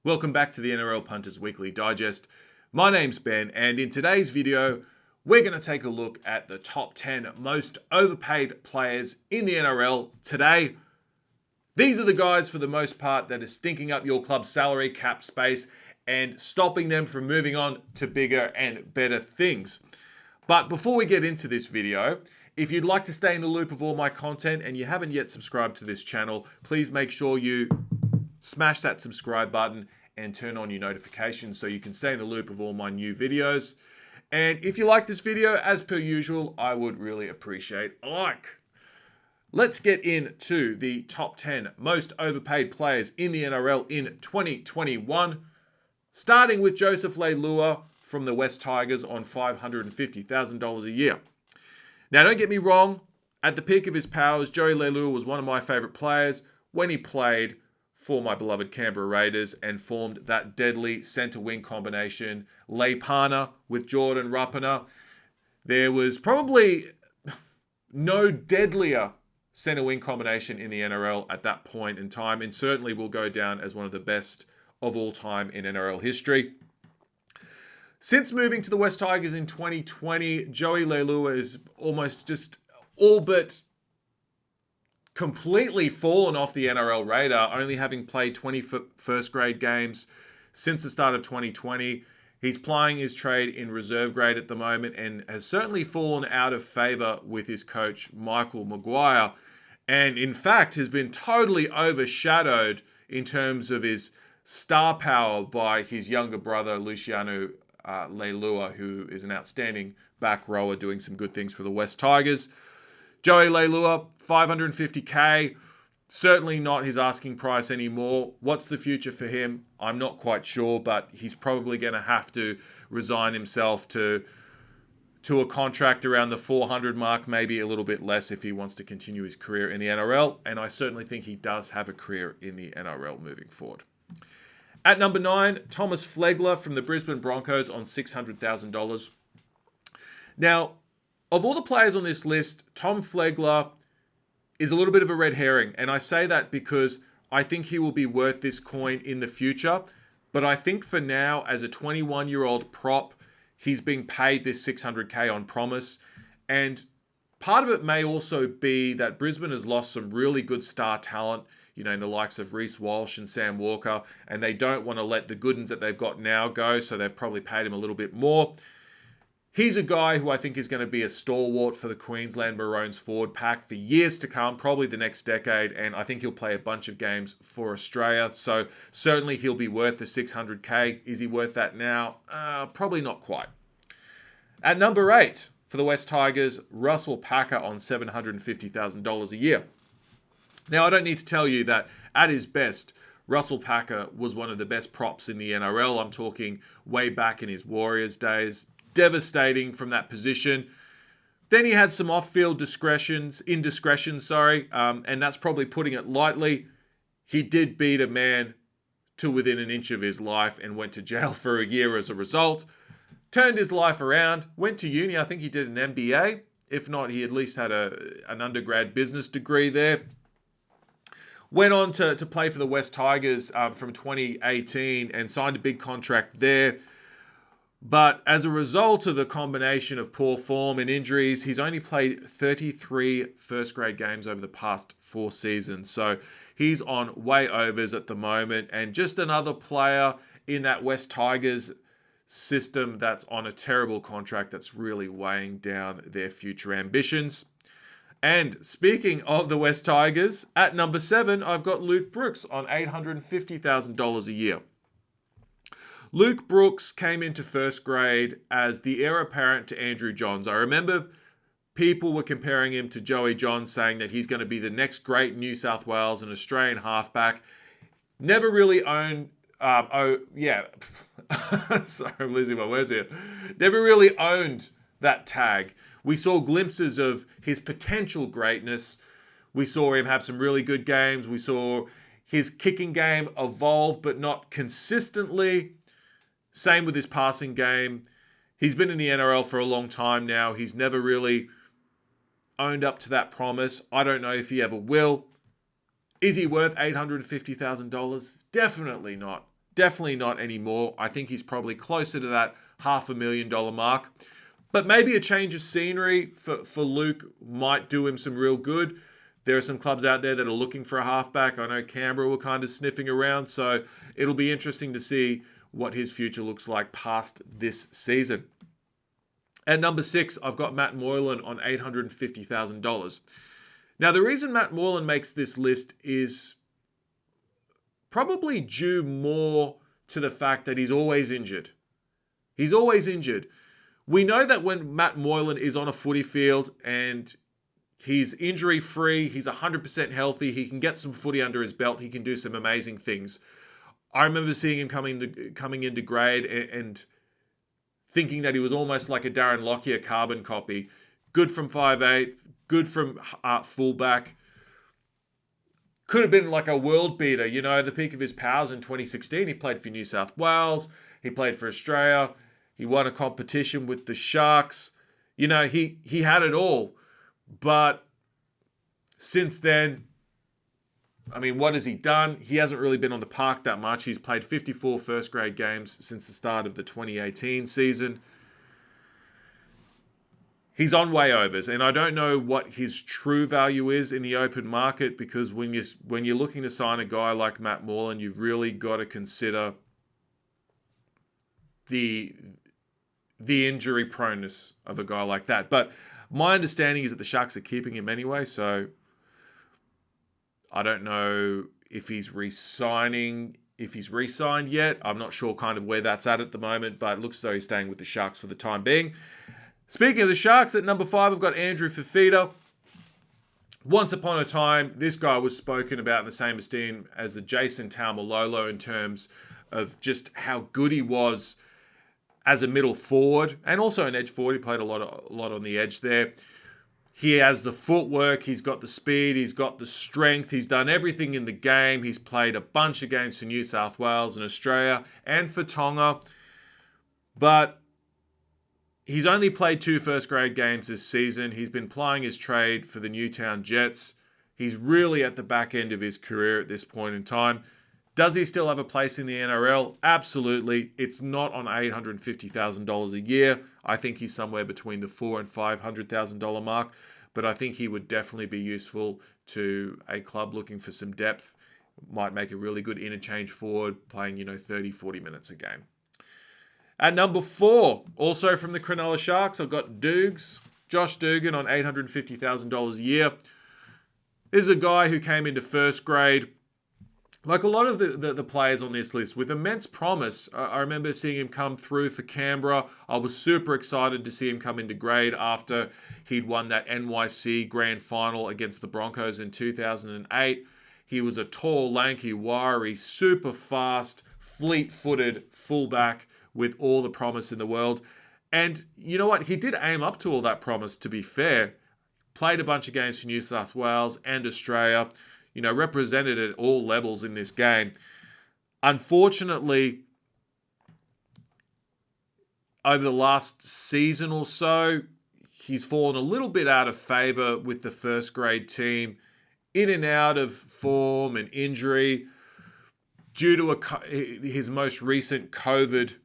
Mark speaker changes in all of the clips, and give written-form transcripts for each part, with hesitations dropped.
Speaker 1: Welcome back to the NRL Punters Weekly Digest. My name's Ben, and in today's video, we're going to take a look at the top 10 most overpaid players in the NRL today. These are the guys, for the most part, that are stinking up your club's salary cap space and stopping them from moving on to bigger and better things. But before we get into this video, if you'd like to stay in the loop of all my content and you haven't yet subscribed to this channel, please make sure you smash that subscribe button and turn on your notifications so you can stay in the loop of all my new videos. And if you like this video, as per usual, I would really appreciate a like. Let's get into the top 10 most overpaid players in the NRL in 2021, starting with Joseph Leilua from the West Tigers on $550,000 a year. Now, don't get me wrong, at the peak of his powers, Joey Leilua was one of my favourite players when he played for my beloved Canberra Raiders and formed that deadly centre wing combination, Leipana with Jordan Rapana. There was probably no deadlier centre wing combination in the NRL at that point in time, and certainly will go down as one of the best of all time in NRL history. Since moving to the West Tigers in 2020, Joey Leilua is almost just all but completely fallen off the NRL radar, only having played 20 first grade games since the start of 2020. He's plying his trade in reserve grade at the moment and has certainly fallen out of favour with his coach, Michael Maguire, and in fact has been totally overshadowed in terms of his star power by his younger brother, Luciano Leilua, who is an outstanding back rower doing some good things for the West Tigers. Joey Leilua, $550K, certainly not his asking price anymore. What's the future for him? I'm not quite sure, but he's probably going to have to resign himself to a contract around the 400 mark, maybe a little bit less if he wants to continue his career in the NRL, and I certainly think he does have a career in the NRL moving forward. At number 9, Thomas Flegler from the Brisbane Broncos on $600,000. Now, of all the players on this list, Tom Flegler is a little bit of a red herring. And I say that because I think he will be worth this coin in the future. But I think for now, as a 21-year-old prop, he's being paid this $600K on promise. And part of it may also be that Brisbane has lost some really good star talent, you know, in the likes of Reece Walsh and Sam Walker. And they don't want to let the good ones that they've got now go. So they've probably paid him a little bit more. He's a guy who I think is going to be a stalwart for the Queensland Maroons forward pack for years to come, probably the next decade, and I think he'll play a bunch of games for Australia, so certainly he'll be worth the $600K. Is he worth that now? Probably not quite. At number 8, for the West Tigers, Russell Packer on $750,000 a year. Now, I don't need to tell you that at his best, Russell Packer was one of the best props in the NRL. I'm talking way back in his Warriors days. Devastating from that position. Then he had some off-field indiscretions, and that's probably putting it lightly. He did beat a man to within an inch of his life and went to jail for a year as a result. Turned his life around, went to uni. I think he did an MBA. If not, he at least had an undergrad business degree there. Went on to play for the West Tigers from 2018 and signed a big contract there. But as a result of the combination of poor form and injuries, he's only played 33 first-grade games over the past 4 seasons. So he's on way overs at the moment. And just another player in that West Tigers system that's on a terrible contract that's really weighing down their future ambitions. And speaking of the West Tigers, at number 7, I've got Luke Brooks on $850,000 a year. Luke Brooks came into first grade as the heir apparent to Andrew Johns. I remember people were comparing him to Joey Johns, saying that he's going to be the next great New South Wales and Australian halfback. Never really owned... Sorry, I'm losing my words here. Never really owned that tag. We saw glimpses of his potential greatness. We saw him have some really good games. We saw his kicking game evolve, but not consistently. Same with his passing game. He's been in the NRL for a long time now. He's never really owned up to that promise. I don't know if he ever will. Is he worth $850,000? Definitely not. Definitely not anymore. I think he's probably closer to that $500,000 mark. But maybe a change of scenery for Luke might do him some real good. There are some clubs out there that are looking for a halfback. I know Canberra were kind of sniffing around, so it'll be interesting to see what his future looks like past this season. At number 6, I've got Matt Moylan on $850,000. Now, the reason Matt Moylan makes this list is probably due more to the fact that he's always injured. He's always injured. We know that when Matt Moylan is on a footy field and he's injury-free, he's 100% healthy, he can get some footy under his belt, he can do some amazing things. I remember seeing him coming into grade and thinking that he was almost like a Darren Lockyer carbon copy. Good from 5'8", good from fullback. Could have been like a world beater, the peak of his powers in 2016. He played for New South Wales. He played for Australia. He won a competition with the Sharks. He had it all. But since then, what has he done? He hasn't really been on the park that much. He's played 54 first grade games since the start of the 2018 season. He's on way overs, and I don't know what his true value is in the open market, because when you're looking to sign a guy like Matt Moylan, you've really got to consider the injury proneness of a guy like that. But my understanding is that the Sharks are keeping him anyway, so I don't know if he's re-signed yet. I'm not sure kind of where that's at the moment, but it looks as though he's staying with the Sharks for the time being. Speaking of the Sharks, at number 5, I've got Andrew Fifita. Once upon a time, this guy was spoken about in the same esteem as the Jason Taumalolo in terms of just how good he was as a middle forward and also an edge forward. He played a lot on the edge there. He has the footwork, he's got the speed, he's got the strength, he's done everything in the game. He's played a bunch of games for New South Wales and Australia and for Tonga. But he's only played 2 first grade games this season. He's been plying his trade for the Newtown Jets. He's really at the back end of his career at this point in time. Does he still have a place in the NRL? Absolutely. It's not on $850,000 a year. I think he's somewhere between the $400,000 and $500,000 mark, but I think he would definitely be useful to a club looking for some depth. Might make a really good interchange forward, playing 30, 40 minutes a game. At number 4, also from the Cronulla Sharks, I've got Josh Dugan on $850,000 a year. This is a guy who came into first grade, like a lot of the players on this list, with immense promise. I remember seeing him come through for Canberra. I was super excited to see him come into grade after he'd won that NYC Grand Final against the Broncos in 2008. He was a tall, lanky, wiry, super fast, fleet-footed fullback with all the promise in the world. And you know what? He did aim up to all that promise, to be fair. Played a bunch of games for New South Wales and Australia. Represented at all levels in this game. Unfortunately, over the last season or so, he's fallen a little bit out of favour with the first grade team. In and out of form and injury. Due to his most recent COVID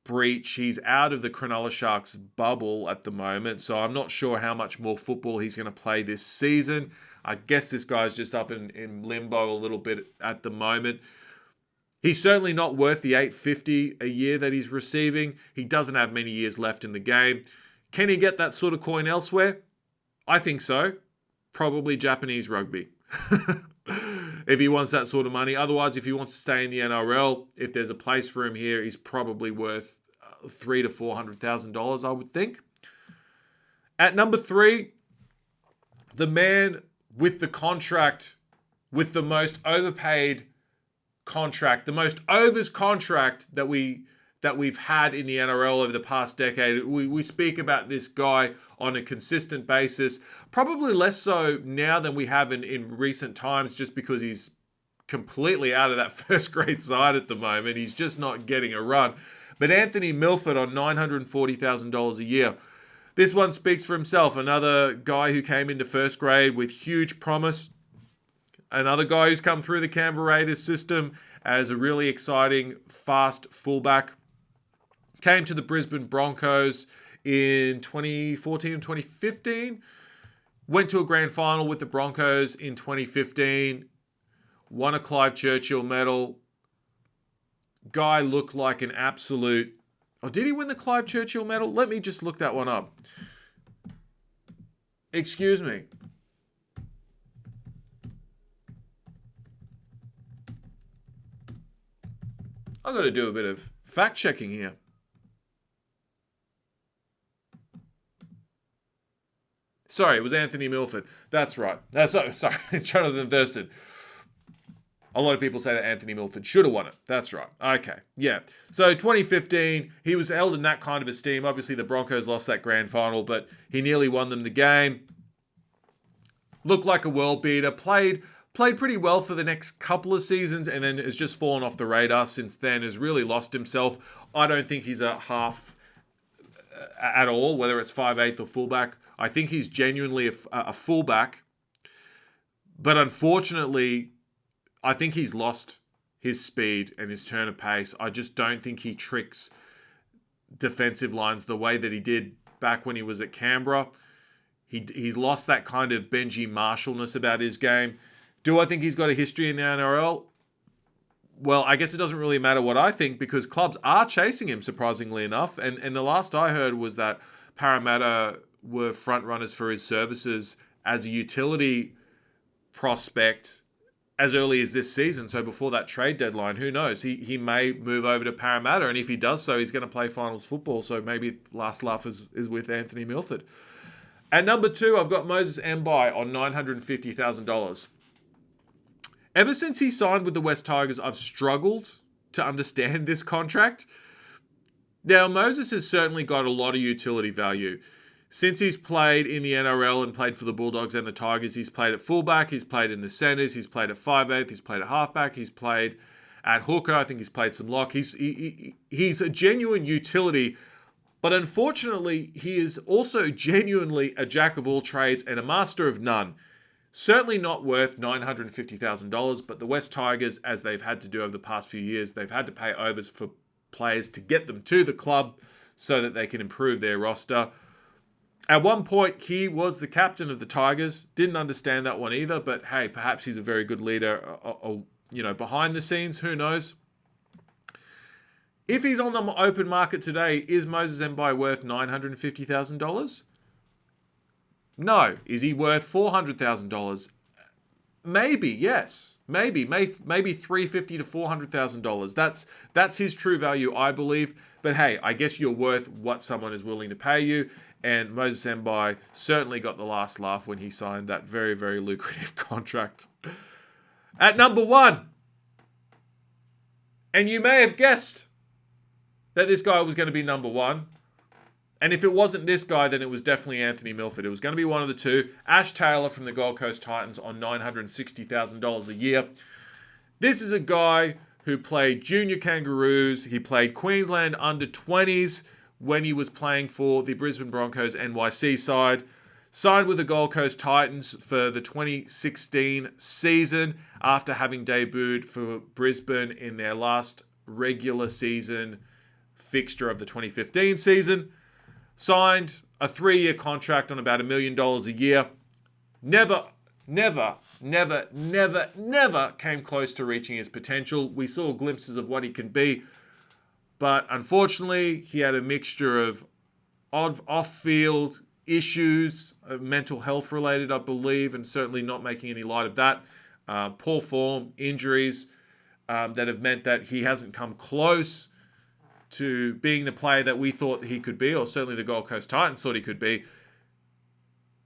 Speaker 1: breach, he's out of the Cronulla Sharks bubble at the moment, so I'm not sure how much more football he's going to play this season. I guess this guy's just up in limbo a little bit at the moment. He's certainly not worth the $850 a year that he's receiving. He doesn't have many years left in the game. Can he get that sort of coin elsewhere? I think so. Probably Japanese rugby. If he wants that sort of money. Otherwise, if he wants to stay in the NRL, if there's a place for him here, he's probably worth $300,000 to $400,000, I would think. At number 3, the man with the contract, with the most overpaid contract, the most overs contract that we've had in the NRL over the past decade. We speak about this guy on a consistent basis, probably less so now than we have in recent times, just because he's completely out of that first grade side at the moment. He's just not getting a run. But Anthony Milford on $940,000 a year. This one speaks for himself. Another guy who came into first grade with huge promise. Another guy who's come through the Canberra Raiders system as a really exciting, fast fullback. Came to the Brisbane Broncos in 2014 and 2015. Went to a grand final with the Broncos in 2015. Won a Clive Churchill medal. Guy looked like an absolute... Oh, did he win the Clive Churchill medal? Let me just look that one up. Excuse me. I've got to do a bit of fact-checking here. Sorry, it was Anthony Milford. That's right. Sorry, Jonathan Thurston. A lot of people say that Anthony Milford should have won it. That's right. Okay, yeah. So 2015, he was held in that kind of esteem. Obviously, the Broncos lost that grand final, but he nearly won them the game. Looked like a world beater. Played pretty well for the next couple of seasons, and then has just fallen off the radar since then. Has really lost himself. I don't think he's a half at all, whether it's 5'8" or fullback. I think he's genuinely a fullback. But unfortunately, I think he's lost his speed and his turn of pace. I just don't think he tricks defensive lines the way that he did back when he was at Canberra. He's lost that kind of Benji Marshallness about his game. Do I think he's got a history in the NRL? Well, I guess it doesn't really matter what I think because clubs are chasing him, surprisingly enough. And the last I heard was that Parramatta were front runners for his services as a utility prospect as early as this season. So before that trade deadline, who knows? He may move over to Parramatta, and if he does so, he's going to play finals football. So maybe last laugh is with Anthony Milford. At number 2, I've got Moses Mbye on $950,000. Ever since he signed with the West Tigers, I've struggled to understand this contract. Now, Moses has certainly got a lot of utility value. Since he's played in the NRL and played for the Bulldogs and the Tigers, he's played at fullback, he's played in the centres, he's played at 5'8", he's played at halfback, he's played at hooker, I think he's played some lock. He's a genuine utility, but unfortunately, he is also genuinely a jack of all trades and a master of none. Certainly not worth $950,000, but the West Tigers, as they've had to do over the past few years, they've had to pay overs for players to get them to the club so that they can improve their roster. At one point, he was the captain of the Tigers. Didn't understand that one either, but hey, perhaps he's a very good leader, behind the scenes. Who knows? If he's on the open market today, is Moses Mbye worth $950,000? No. Is he worth $400,000? Maybe, yes. Maybe $350,000 to $400,000. That's his true value, I believe. But hey, I guess you're worth what someone is willing to pay you. And Moses Mbye certainly got the last laugh when he signed that very, very lucrative contract. At number 1, and you may have guessed that this guy was going to be number 1. And if it wasn't this guy, then it was definitely Anthony Milford. It was going to be one of the two. Ash Taylor from the Gold Coast Titans on $960,000 a year. This is a guy who played junior Kangaroos. He played Queensland under-20s when he was playing for the Brisbane Broncos NYC side. Signed with the Gold Coast Titans for the 2016 season after having debuted for Brisbane in their last regular season fixture of the 2015 season. Signed a 3-year contract on about $1 million a year. Never came close to reaching his potential. We saw glimpses of what he can be, but unfortunately, he had a mixture of off-field issues, mental health related, I believe, and certainly not making any light of that. Poor form, injuries that have meant that he hasn't come close to being the player that we thought he could be, or certainly the Gold Coast Titans thought he could be.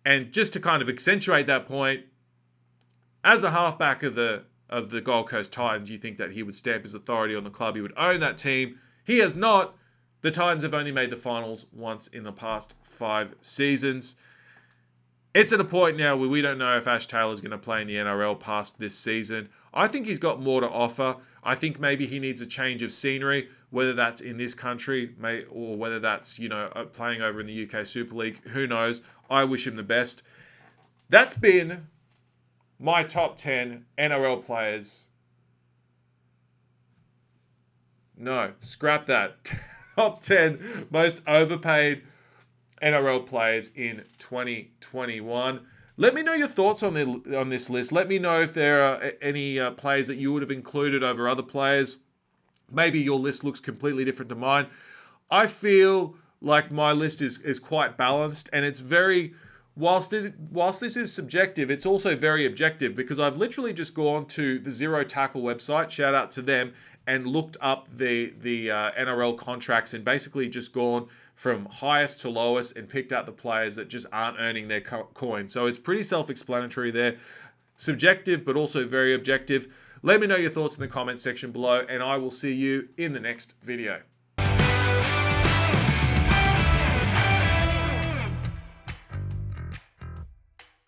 Speaker 1: And just to kind of accentuate that point, as a halfback of the Gold Coast Titans, you think that he would stamp his authority on the club, he would own that team. He has not. The Titans have only made the finals once in the past 5 seasons. It's at a point now where we don't know if Ash Taylor is going to play in the NRL past this season. I think he's got more to offer. I think maybe he needs a change of scenery, whether that's in this country or whether that's, playing over in the UK Super League. Who knows? I wish him the best. That's been my top 10 NRL players No, scrap that. Top 10 most overpaid NRL players in 2021. Let me know your thoughts on this list. Let me know if there are any players that you would have included over other players. Maybe your list looks completely different to mine. I feel like my list is quite balanced, and it's very, whilst this is subjective, it's also very objective, because I've literally just gone to the Zero Tackle website, shout out to them, and looked up the NRL contracts and basically just gone from highest to lowest and picked out the players that just aren't earning their coin. So it's pretty self-explanatory there. Subjective, but also very objective. Let me know your thoughts in the comments section below, and I will see you in the next video.